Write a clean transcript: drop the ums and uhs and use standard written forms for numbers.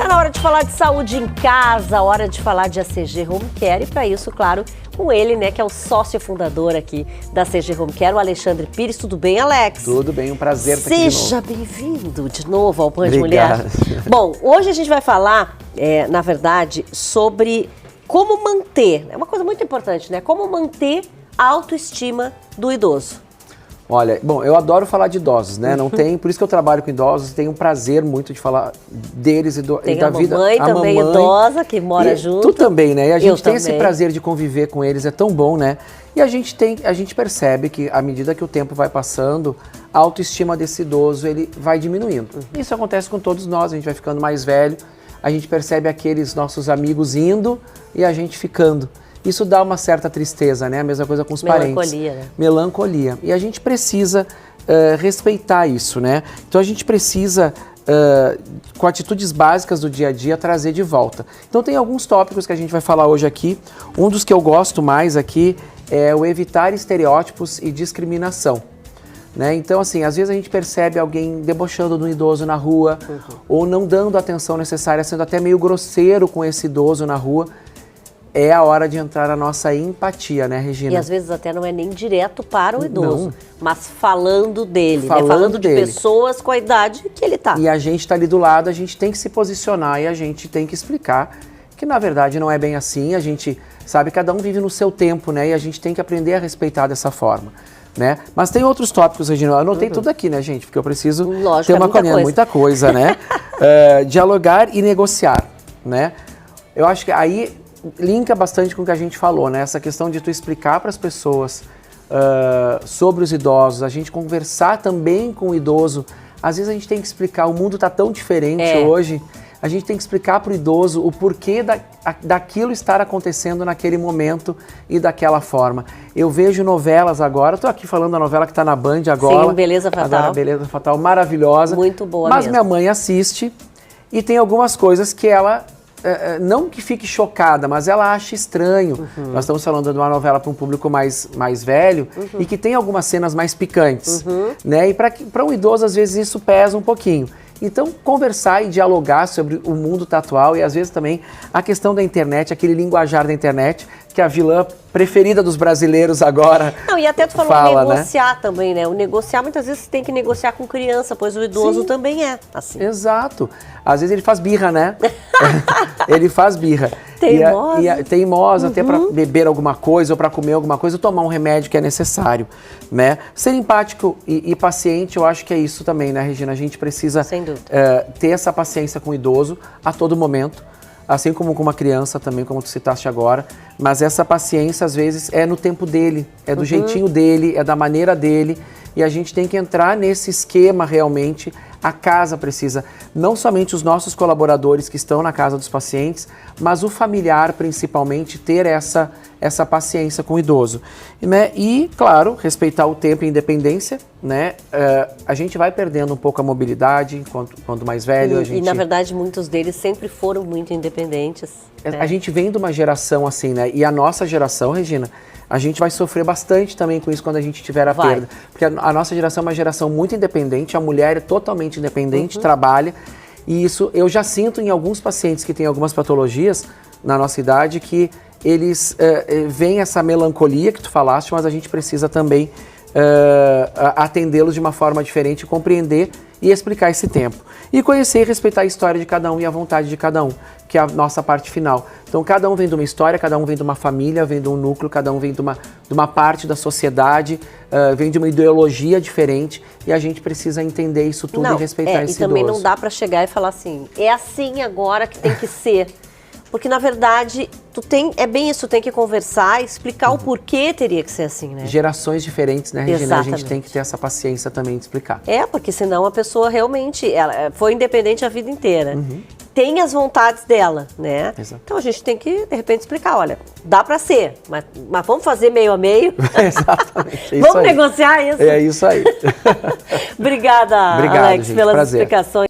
Tá na hora de falar de saúde em casa, hora de falar de ACG Home Care e para isso, claro, com ele, né, que é o sócio fundador aqui da ACG Home Care, o Alexandre Pires. Tudo bem, Alex? Tudo bem, um prazer estar aqui de novo. Seja bem-vindo de novo ao Band Mulher. Bom, hoje a gente vai falar, na verdade, sobre como manter, é uma coisa muito importante, né? Como manter a autoestima do idoso. Olha, bom, eu adoro falar de idosos, né? Não tem, por isso que eu trabalho com idosos, tenho um prazer muito de falar deles e da vida. Tem a mamãe também idosa que mora junto. Tu também, né? E a gente tem esse também. prazer de conviver com eles, é tão bom, né? E a gente percebe que à medida que o tempo vai passando, a autoestima desse idoso ele vai diminuindo. Isso acontece com todos nós, a gente vai ficando mais velho, a gente percebe aqueles nossos amigos indo e a gente ficando. Isso dá uma certa tristeza, né? A mesma coisa com os parentes. Melancolia, né? Melancolia. E a gente precisa respeitar isso, né? Então a gente precisa, com atitudes básicas do dia a dia, trazer de volta. Então tem alguns tópicos que a gente vai falar hoje aqui. Um dos que eu gosto mais aqui é o evitar estereótipos e discriminação. Né? Então, assim, às vezes a gente percebe alguém debochando do idoso na rua, ou não dando a atenção necessária, sendo até meio grosseiro com esse idoso na rua. É a hora de entrar a nossa empatia, né, Regina? E às vezes até não é nem direto para o idoso, não. Mas falando dele, falando de pessoas com a idade que ele está. E a gente está ali do lado, a gente tem que se posicionar e a gente tem que explicar que na verdade não é bem assim, a gente sabe, cada um vive no seu tempo, né, e a gente tem que aprender a respeitar dessa forma. Né? Mas tem outros tópicos, Regina, eu anotei tudo aqui, né, gente, porque eu preciso ter uma colinha, muita coisa, né? Dialogar e negociar, né? Eu acho que aí linka bastante com o que a gente falou, né? Essa questão de tu explicar para as pessoas sobre os idosos, a gente conversar também com o idoso. Às vezes a gente tem que explicar, o mundo está tão diferente hoje, a gente tem que explicar para o idoso o porquê daquilo estar acontecendo naquele momento e daquela forma. Eu vejo novelas agora, estou aqui falando da novela que está na Band agora. Sim, Beleza Fatal. Agora, Beleza Fatal, maravilhosa. Muito boa mas mesmo. Minha mãe assiste e tem algumas coisas que ela... não que fique chocada, mas ela acha estranho. Nós estamos falando de uma novela para um público mais velho e que tem algumas cenas mais picantes, né? E para um idoso, às vezes, isso pesa um pouquinho. Então, conversar e dialogar sobre o mundo atual e, às vezes, também a questão da internet, aquele linguajar da internet, que é a vilã preferida dos brasileiros agora. Não, e até tu falou negociar, né? Também, né? O negociar, muitas vezes, tem que negociar com criança, pois o idoso também é assim. Exato. Às vezes ele faz birra, né? Ele faz birra. Teimosa. Teimosa, até para beber alguma coisa ou para comer alguma coisa, ou tomar um remédio que é necessário, né? Ser empático e paciente, eu acho que é isso também, né, Regina? A gente precisa ter essa paciência com o idoso a todo momento, assim como com uma criança também, como tu citaste agora, mas essa paciência, às vezes, é no tempo dele, é do jeitinho dele, é da maneira dele, e a gente tem que entrar nesse esquema realmente. A casa precisa, não somente os nossos colaboradores que estão na casa dos pacientes, mas o familiar, principalmente, ter essa paciência com o idoso. Né? E, claro, respeitar o tempo e a independência, né? A gente vai perdendo um pouco a mobilidade quando mais velho. E, na verdade, muitos deles sempre foram muito independentes. Né? A gente vem de uma geração assim, né? E a nossa geração, Regina, a gente vai sofrer bastante também com isso quando a gente tiver a perda. Porque a nossa geração é uma geração muito independente, a mulher é totalmente independente, trabalha. E isso eu já sinto em alguns pacientes que têm algumas patologias na nossa idade, que eles veem essa melancolia que tu falaste, mas a gente precisa também atendê-los de uma forma diferente, compreender e explicar esse tempo. E conhecer e respeitar a história de cada um e a vontade de cada um, que é a nossa parte final. Então, cada um vem de uma história, cada um vem de uma família, vem de um núcleo, cada um vem de uma parte da sociedade, vem de uma ideologia diferente, e a gente precisa entender isso tudo e respeitar esse idoso. E também não dá para chegar e falar assim, é assim agora que tem que ser. Porque, na verdade, é bem isso, tem que conversar, explicar o porquê teria que ser assim, né? Gerações diferentes, né, Regina? Exatamente. A gente tem que ter essa paciência também de explicar. Porque senão a pessoa realmente ela foi independente a vida inteira. Tem as vontades dela, né? Exato. Então a gente tem que, de repente, explicar, olha, dá para ser, mas vamos fazer meio a meio? Exatamente. É Vamos negociar isso? É isso aí. Obrigada, Obrigado, Alex, gente, pelas prazer. explicações.